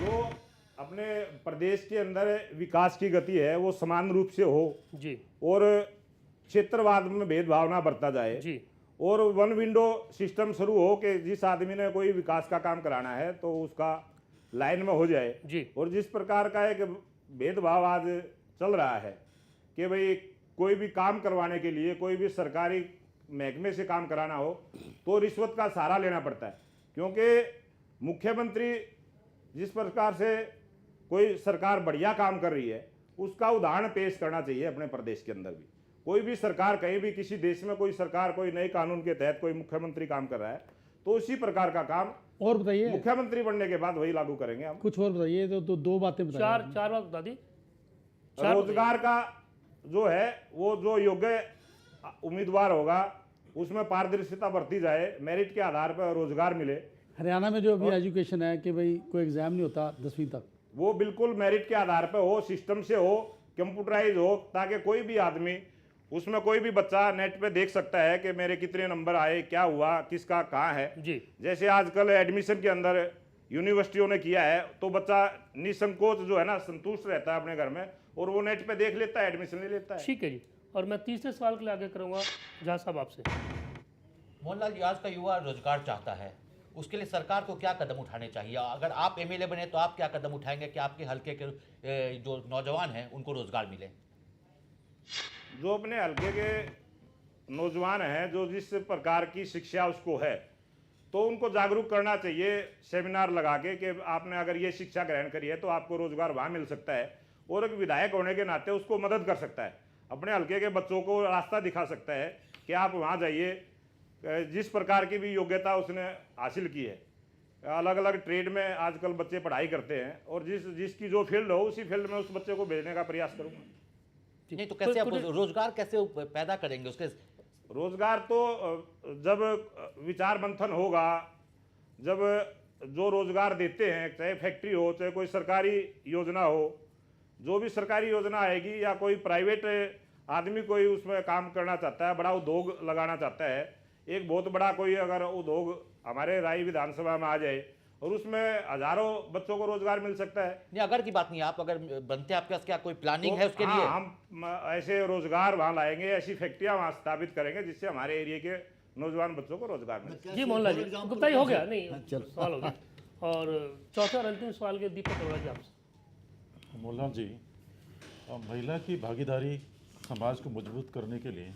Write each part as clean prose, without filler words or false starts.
जो अपने प्रदेश के अंदर विकास की गति है वो समान रूप से हो जी और क्षेत्रवाद में भेदभाव ना बरता जाए जी और वन विंडो सिस्टम शुरू हो कि जिस आदमी ने कोई विकास का काम कराना है तो उसका लाइन में हो जाए। जी और जिस प्रकार का एक भेदभाव आज चल रहा है कि भाई कोई भी काम करवाने के लिए कोई भी सरकारी महकमे से काम कराना हो तो रिश्वत का सहारा लेना पड़ता है, क्योंकि मुख्यमंत्री जिस प्रकार से कोई सरकार बढ़िया काम कर रही है उसका उदाहरण पेश करना चाहिए अपने प्रदेश के अंदर भी। कोई भी सरकार कहीं भी किसी देश में कोई सरकार कोई नए कानून के तहत कोई मुख्यमंत्री काम कर रहा है तो उसी प्रकार का काम और बताइए, मुख्यमंत्री बनने के बाद वही लागू करेंगे हम। कुछ और बताइए। तो दो बातें बताइए। चार बात बता दी। रोजगार का जो है वो जो योग्य उम्मीदवार होगा उसमें पारदर्शिता बरती जाए, मेरिट के आधार पर रोजगार मिले। हरियाणा में जो अभी एजुकेशन है कि भाई कोई एग्जाम नहीं होता 10वीं तक, वो बिल्कुल मेरिट के आधार पर हो, सिस्टम से हो, कंप्यूटराइज हो, ताकि कोई भी आदमी उसमें कोई भी बच्चा नेट पे देख सकता है कि मेरे कितने नंबर आए, क्या हुआ, किसका कहाँ है। जी जैसे आजकल एडमिशन के अंदर यूनिवर्सिटियों ने किया है तो बच्चा निसंकोच जो है ना संतुष्ट रहता है अपने घर में और वो नेट पे देख लेता है, एडमिशन ले लेता है। ठीक है जी। और मैं तीसरे सवाल के लिए आगे करूँगा जहाँ साहब आपसे। मोहनलाल जी, आज का युवा रोजगार चाहता है, उसके लिए सरकार को क्या कदम उठाने चाहिए? अगर आप एमएलए बने तो आप क्या कदम उठाएंगे कि आपके हल्के के जो नौजवान हैं उनको रोजगार मिले? जो अपने हल्के के नौजवान हैं जो जिस प्रकार की शिक्षा उसको है तो उनको जागरूक करना चाहिए सेमिनार लगा के कि आपने अगर ये शिक्षा ग्रहण करी है तो आपको रोजगार वहाँ मिल सकता है। और एक विधायक होने के नाते उसको मदद कर सकता है, अपने हल्के के बच्चों को रास्ता दिखा सकता है कि आप वहाँ जाइए, जिस प्रकार की भी योग्यता उसने हासिल की है। अलग अलग ट्रेड में आजकल बच्चे पढ़ाई करते हैं और जिसकी जो फील्ड हो उसी फील्ड में उस बच्चे को भेजने का प्रयास करूँगा। नहीं तो कैसे आप रोजगार कैसे पैदा करेंगे? उसके रोजगार तो जब विचार मंथन होगा, जब जो रोजगार देते हैं चाहे फैक्ट्री हो चाहे कोई सरकारी योजना हो, जो भी सरकारी योजना आएगी या कोई प्राइवेट आदमी कोई उसमें काम करना चाहता है, बड़ा उद्योग लगाना चाहता है, एक बहुत बड़ा कोई अगर उद्योग हमारे राय विधानसभा में आ जाए और उसमें हजारों बच्चों को रोजगार मिल सकता है। नहीं, अगर की बात नहीं, आप अगर बनते हैं, आपके पास क्या कोई प्लानिंग तो है उसके हाँ, लिए? हम ऐसे रोजगार वहाँ लाएंगे, ऐसी फैक्ट्रियाँ वहाँ स्थापित करेंगे जिससे हमारे एरिया के नौजवान बच्चों को रोजगार मिले। जी मोहनलाल जी, गुप्ता जी हो गया नहीं सवाल हो गया। और चौथा और अंतिम सवाल के दीपक अरोड़ा जी आपसे। मोहनलाल जी, महिला की भागीदारी समाज को मजबूत करने के लिए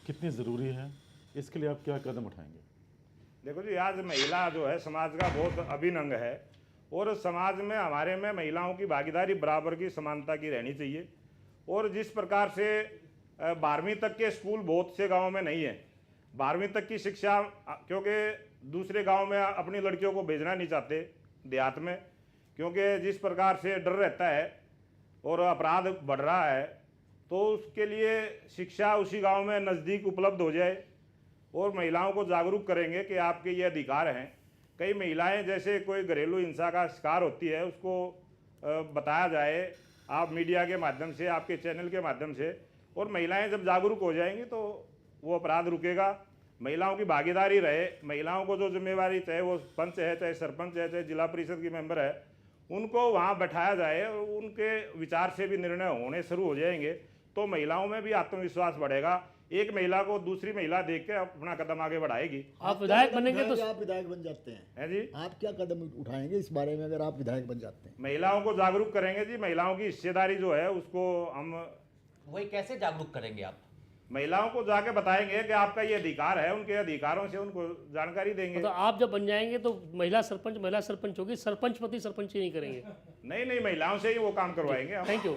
कितनी ज़रूरी है, इसके लिए आप क्या कदम उठाएंगे? देखो जी, आज महिला जो है समाज का बहुत अभिन्न अंग है और समाज में हमारे में महिलाओं की भागीदारी बराबर की समानता की रहनी चाहिए। और जिस प्रकार से 12वीं तक के स्कूल बहुत से गांवों में नहीं है, 12वीं तक की शिक्षा, क्योंकि दूसरे गांव में अपनी लड़कियों को भेजना नहीं चाहते देहात में, क्योंकि जिस प्रकार से डर रहता है और अपराध बढ़ रहा है, तो उसके लिए शिक्षा उसी गांव में नज़दीक उपलब्ध हो जाए और महिलाओं को जागरूक करेंगे कि आपके ये अधिकार हैं। कई महिलाएं जैसे कोई घरेलू हिंसा का शिकार होती है, उसको बताया जाए आप मीडिया के माध्यम से, आपके चैनल के माध्यम से, और महिलाएं जब जागरूक हो जाएंगी तो वो अपराध रुकेगा, महिलाओं की भागीदारी रहे। महिलाओं को जो जिम्मेवारी, चाहे वो पंच है, चाहे सरपंच है, चाहे जिला परिषद की मेंबर है, उनको वहाँ बैठाया जाए और उनके विचार से भी निर्णय होने शुरू हो जाएंगे तो महिलाओं में भी आत्मविश्वास बढ़ेगा। एक महिला को दूसरी महिला देख के अपना कदम आगे बढ़ाएगी। आप विधायक बनेंगे तो आप विधायक बन जाते हैं है जी, आप क्या कदम उठाएंगे इस बारे में अगर आप विधायक बन जाते हैं? महिलाओं को जागरूक करेंगे जी, महिलाओं की हिस्सेदारी जो है उसको हम वही कैसे जागरूक करेंगे आप? महिलाओं को जाके बताएंगे कि आपका ये अधिकार है, उनके अधिकारों से उनको जानकारी देंगे। मतलब आप जब बन जाएंगे तो महिला सरपंच होगी, सरपंच पति सरपंच ही नहीं करेंगे। नहीं, महिलाओं से ही वो काम करवाएंगे हम। Thank you.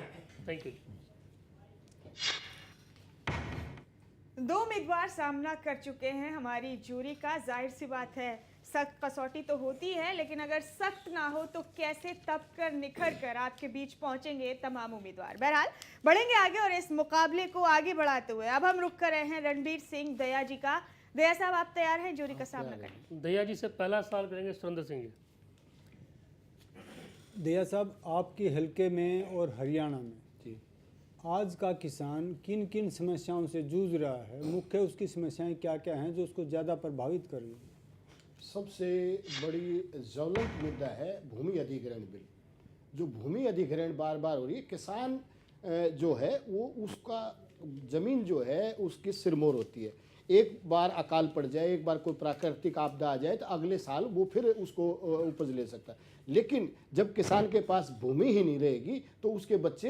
दो उम्मीदवार सामना कर चुके हैं हमारी जूरी का। जाहिर सी बात है सख्त कसौटी तो होती है, लेकिन अगर सख्त ना हो तो कैसे तप कर निखर कर आपके बीच पहुंचेंगे तमाम उम्मीदवार। बहरहाल बढ़ेंगे आगे और इस मुकाबले को आगे बढ़ाते हुए अब हम रुख कर रहे हैं रणबीर सिंह दया जी का। दया साहब, आप तैयार हैं जूरी का सामना करने? दया जी से पहला सवाल करेंगे सुरेंद्र सिंह जी। दया साहब, आपके हल्के में और हरियाणा में आज का किसान किन किन समस्याओं से जूझ रहा है? मुख्य उसकी समस्याएं क्या क्या हैं जो उसको ज़्यादा प्रभावित कर रही हैं? सबसे बड़ी ज्वलंत मुद्दा है भूमि अधिग्रहण बिल। जो भूमि अधिग्रहण बार बार हो रही है, किसान जो है वो उसका जमीन जो है उसकी सिरमौर होती है। एक बार अकाल पड़ जाए, एक बार कोई प्राकृतिक आपदा आ जाए तो अगले साल वो फिर उसको उपज ले सकता है। लेकिन जब किसान के पास भूमि ही नहीं रहेगी तो उसके बच्चे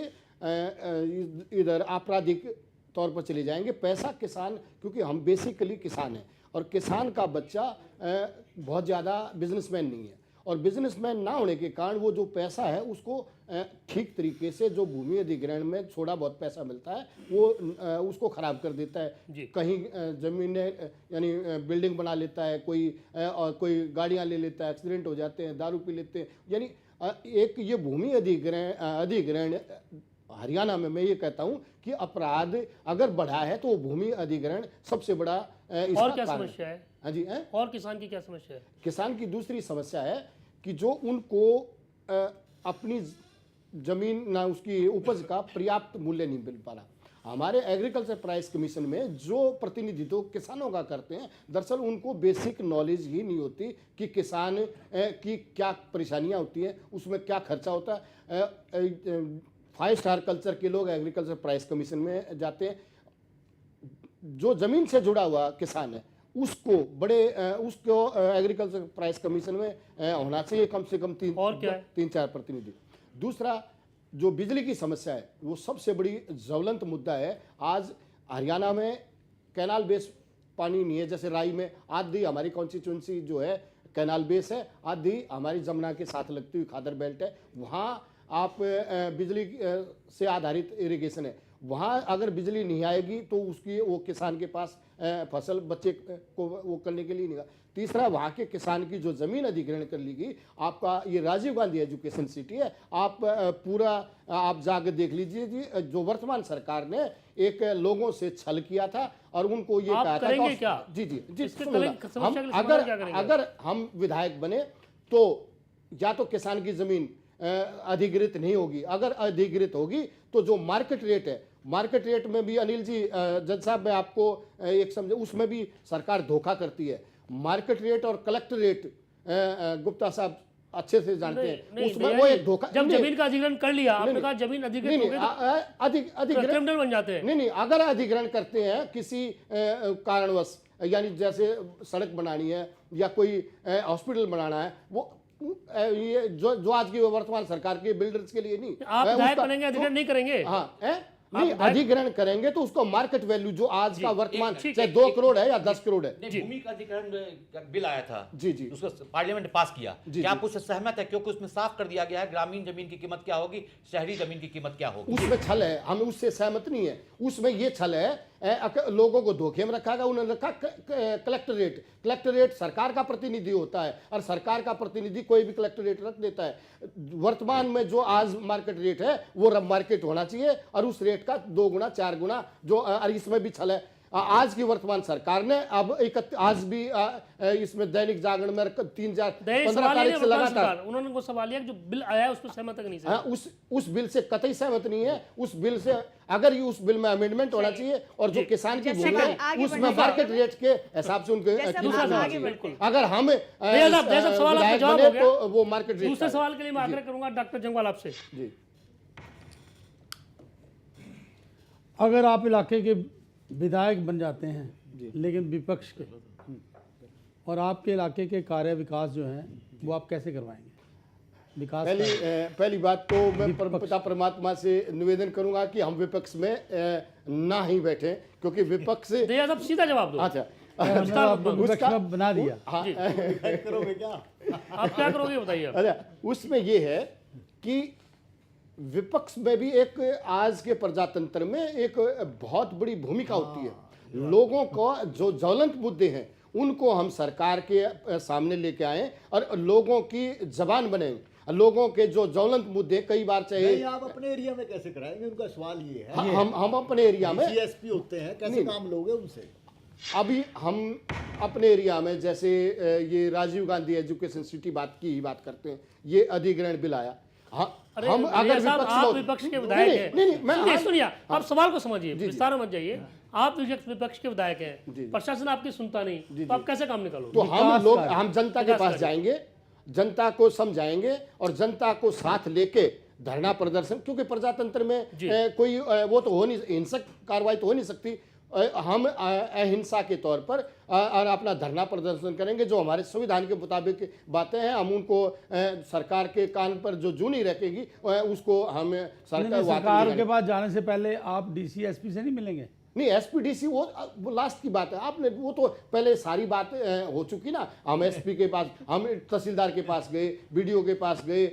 इधर आपराधिक तौर पर चले जाएंगे। पैसा किसान, क्योंकि हम बेसिकली किसान हैं और किसान का बच्चा बहुत ज़्यादा बिजनेसमैन नहीं है, और बिजनेसमैन ना होने के कारण वो जो पैसा है उसको ठीक तरीके से जो भूमि अधिग्रहण में थोड़ा बहुत पैसा मिलता है वो उसको खराब कर देता है। कहीं जमीन यानी बिल्डिंग बना लेता है, और कोई गाड़ियां ले लेता है, एक्सीडेंट हो जाते हैं, दारू पी लेते हैं। यानी एक ये भूमि अधिग्रहण हरियाणा में मैं ये कहता हूँ कि अपराध अगर बढ़ा है तो वो भूमि अधिग्रहण सबसे बड़ा इसका और क्या कारण समस्या है? हाँ जी, है? और किसान की क्या समस्या है? किसान की दूसरी समस्या है कि जो उनको अपनी जमीन ना उसकी उपज का पर्याप्त मूल्य नहीं मिल पा रहा। हमारे एग्रीकल्चर प्राइस कमीशन में जो प्रतिनिधित्व किसानों का करते हैं, दरअसल उनको बेसिक नॉलेज ही नहीं होती कि किसान की क्या परेशानियां होती हैं, उसमें क्या खर्चा होता है। 5 स्टार कल्चर के लोग एग्रीकल्चर प्राइस कमीशन में जाते हैं। जो जमीन से जुड़ा हुआ किसान है उसको उसको एग्रीकल्चर प्राइस कमीशन में होना चाहिए कम से कम 3-4 प्रतिनिधि। दूसरा, जो बिजली की समस्या है वो सबसे बड़ी ज्वलंत मुद्दा है। आज हरियाणा में कैनाल बेस पानी नहीं है। जैसे राई में आधी हमारी कॉन्स्टिट्यूंसी जो है कैनाल बेस है, आधी हमारी जमुना के साथ लगती हुई खादर बेल्ट है। वहाँ आप बिजली से आधारित इरिगेशन है। वहाँ अगर बिजली नहीं आएगी तो वो किसान के पास फसल बच्चे को वो करने के लिए नहीं। तीसरा, वहाँ के किसान की जो ज़मीन अधिग्रहण कर ली गई। आपका ये राजीव गांधी एजुकेशन सिटी है, आप पूरा आप जाकर देख लीजिए जी, जो वर्तमान सरकार ने एक लोगों से छल किया था और उनको ये कहा था क्या? जी हम अगर हम विधायक बने तो या तो किसान की ज़मीन अधिग्रहित नहीं होगी। अगर अधिग्रहित होगी तो जो मार्केट रेट है, मार्केट रेट में भी अनिल जी, जज साहब, मैं आपको एक समझे, उसमें भी सरकार धोखा करती है। मार्केट रेट और कलेक्टर रेट गुप्ता साहब अच्छे से जानते हैं, उसमें वो एक धोखा। जब जमीन का अधिग्रहण कर लिया, आपने कहा जमीन अधिग्रहित हो गई तो अधिग्रहण बन जाते हैं। नहीं, अगर अधिग्रहण करते हैं किसी कारणवश, यानी जैसे सड़क बनानी है या कोई हॉस्पिटल बनाना है, वो ये जो आज की वर्तमान सरकार के बिल्डर्स के लिए नहीं। आप विधायक बनेंगे, अधिग्रहण नहीं करेंगे? हाँ, नहीं, अधिग्रहण करेंगे तो उसको मार्केट वैल्यू जो आज का वर्तमान चाहे 2 करोड़ है या 10 करोड़ है। भूमि का अधिग्रहण का बिल आया था जी, उसको पार्लियामेंट ने पास किया। क्या आप उससे सहमत है? क्योंकि उसमें साफ कर दिया गया है ग्रामीण जमीन की कीमत क्या होगी, शहरी जमीन की कीमत क्या होगी। उसमें छल है, हम उससे सहमत नहीं है। उसमें ये छल है, लोगों को धोखे में रखा गया। उन्होंने रखा कलेक्टर रेट सरकार का प्रतिनिधि होता है और सरकार का प्रतिनिधि कोई भी कलेक्टर रेट रख देता है। वर्तमान में जो आज मार्केट रेट है वो मार्केट होना चाहिए और उस रेट का 2 गुना 4 गुना जो, इसमें भी छल है। आज की वर्तमान सरकार ने अब आज भी इसमें दैनिक जागरण में 3-4-15 तारीख से लगातार उन्होंने वो सवाल किया कि जो बिल आया है उस पर सहमत है कि नहीं? हाँ, उस बिल से कतई सहमत नहीं है। उस बिल से अगर ये उस बिल में अमेंडमेंट होना चाहिए और जो किसान की भूमि है उसमें मार्केट रेट के हिसाब से उनके अगर हम विधायक बने तो वो मार्केट रेट। दूसरे सवाल के लिए मैं आग्रह करूंगा डॉक्टर जंगवाल आपसे। जी, अगर आप इलाके के विधायक बन जाते हैं लेकिन विपक्ष के, और आपके इलाके के कार्य विकास जो हैं वो आप कैसे करवाएंगे? विकास पहली बात तो मैं पिता परमात्मा से निवेदन करूंगा कि हम विपक्ष में ना ही बैठे, क्योंकि विपक्ष सीधा जवाब दो। अच्छा, उसका बना दिया। हाँ, करोगे क्या? आप क्या करोगे बताइए। अच्छा, उसमें ये है कि विपक्ष में भी एक आज के प्रजातंत्र में एक बहुत बड़ी भूमिका होती है। लोगों को जो ज्वलंत मुद्दे हैं उनको हम सरकार के सामने लेके आए और लोगों की जबान बने। लोगों के जो ज्वलंत मुद्दे कई बार चाहे आप अपने एरिया में कैसे कराएंगे, उनका सवाल ये है। हम अपने एरिया में सीएसपी होते हैं, कैसे काम लोगे उनसे? अभी हम अपने एरिया में जैसे ये राजीव गांधी एजुकेशन सिटी की बात करते हैं, ये अधिग्रहण बिल आया। हम अगर विपक्ष के विधायक हैं, सुनिए, आप सवाल को समझिए, विस्तार मत जाइए। आप विपक्ष के विधायक हैं, प्रशासन आपकी सुनता नहीं, तो आप कैसे काम निकालोगे? तो हम जनता के पास जाएंगे जनता को समझाएंगे और जनता को साथ लेके धरना प्रदर्शन, क्योंकि प्रजातंत्र में कोई वो तो हो नहीं, हिंसक कार्रवाई तो हो नहीं सकती। हम अहिंसा के तौर पर और अपना धरना प्रदर्शन करेंगे। जो हमारे संविधान के मुताबिक बातें हैं हम उनको सरकार के कान पर जो जू नहीं रखेगी उसको हम सरकार के पास जाने से पहले आप डीसी एसपी से नहीं मिलेंगे? नहीं, एसपीडीसी वो लास्ट की बात है। आपने वो तो पहले सारी बात हो चुकी ना। हम एसपी के पास, हम तहसीलदार के पास गए, बीडीओ के पास गए,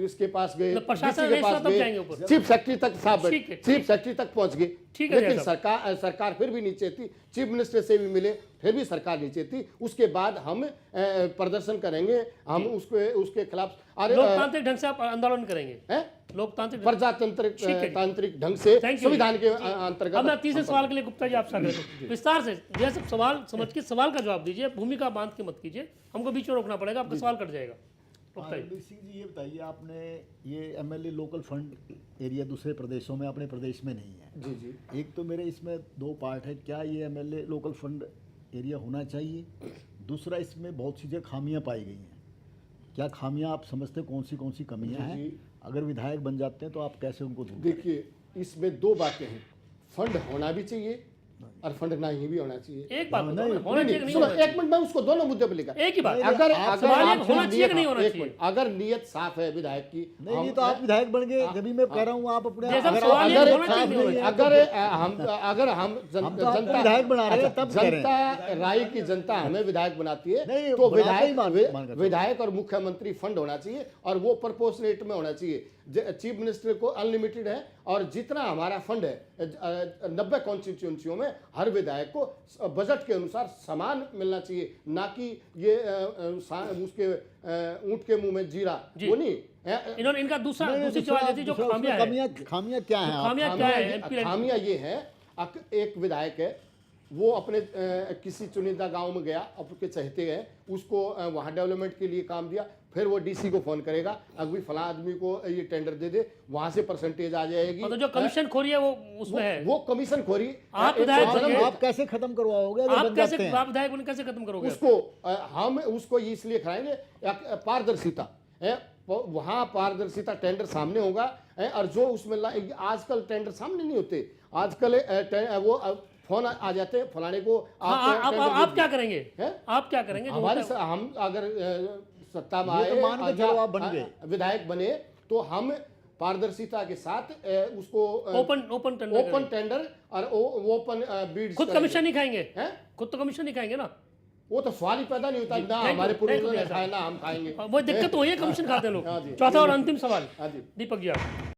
इसके पास गए, प्रशासन के पास गए, चीफ सेक्रेटरी तक साहब चीफ सेक्रेटरी तक पहुंच गए। लेकिन सरकार फिर भी नीचे थी। चीफ मिनिस्टर से भी मिले, फिर भी सरकार नीचे थी। उसके बाद हम प्रदर्शन करेंगे, हम उसके खिलाफ लोकतांत्रिक ढंग से आप आंदोलन करेंगे, लोकतांत्रिक तांत्रिक ढंग से संविधान के अंतर्गत। अब मैं तीसरे सवाल के लिए गुप्ता जी आपसे आग्रह करूं, विस्तार से यह सब सवाल समझ के सवाल का जवाब दीजिए, भूमिका बांध के मत कीजिए, हमको बीच में रोकना पड़ेगा, आपका सवाल कट जाएगा। रणबीर सिंह जी, ये बताइए, आपने ये एमएलए लोकल फंड एरिया दूसरे प्रदेशों में, अपने प्रदेश में नहीं है। जी जी। एक तो मेरे इसमें दो पार्ट है, क्या ये एमएलए लोकल फंड एरिया होना चाहिए? दूसरा, इसमें बहुत सी खामियां पाई गई हैं। क्या खामियां आप समझते हैं, कौन सी कमियां हैं? अगर विधायक बन जाते हैं तो आप कैसे उनको दूर? देखिए, इसमें दो बातें हैं, फंड होना भी चाहिए और फंड नहीं भी होना चाहिए। एक बात होना चाहिए, सुनो, एक मिनट, मैं उसको दोनों मुद्दे पर लेकर एक ही बात, अगर होना चाहिए कि नहीं होना चाहिए, अगर नियत साफ है विधायक की, नहीं तो आप विधायक बन गए, जब भी मैं कह रहा हूँ आप अपने अगर हम जनता विधायक बना रहे हैं, तब जनता राय की जनता हमें विधायक बनाती है तो विधायक और मुख्यमंत्री फंड होना चाहिए और वो प्रोपोर्शनेट में होना चाहिए। चीफ मिनिस्टर को अनलिमिटेड है और जितना हमारा फंड है 90 कॉन्स्टिट्यूंसियों में हर विधायक को बजट के अनुसार समान मिलना चाहिए, ना कि ये उसके ऊंट के मुंह में जीरा, वो नहीं। इन्होंने इनका दूसरी सवाल जो खामियां क्या है? खामियां ये है, एक विधायक है, वो अपने किसी चुनिंदा गांव में गया, आपके चहेते गए, उसको वहां डेवलपमेंट के लिए काम दिया, फिर वो डीसी को फोन करेगा, अभी फला आदमी को ये टेंडर दे दे, वहां से परसेंटेज आ जाएगी। तो जो कमीशन खोरी है वो उसमें है, वो कमीशन खोरी आप कैसे खत्म करवाओगे? आप विधायक कैसे खत्म करोगे उसको? हम उसको इसलिए कराएंगे, पारदर्शिता है, वहां पारदर्शिता, टेंडर सामने होगा और जो उसमें आजकल टेंडर सामने नहीं होते, आजकल वो फोन आ जाते हैं फलाने को। आप क्या करेंगे? आप क्या करेंगे? हम अगर सत्ता में आए, आप बन गए, विधायक बने, तो हम पारदर्शिता के साथ उसको ओपन टेंडर और ओपन बीड। खुद कमीशन नहीं खाएंगे? खुद तो कमीशन नहीं खाएंगे ना, वो तो सवाल ही पैदा नहीं होता ना हमारे पूर्वजों ने खाया ना हम खाएंगे। वो दिक्कत तो वही है, कमीशन खाते हैं लोग। चौथा और अंतिम सवाल दीपक जी आप।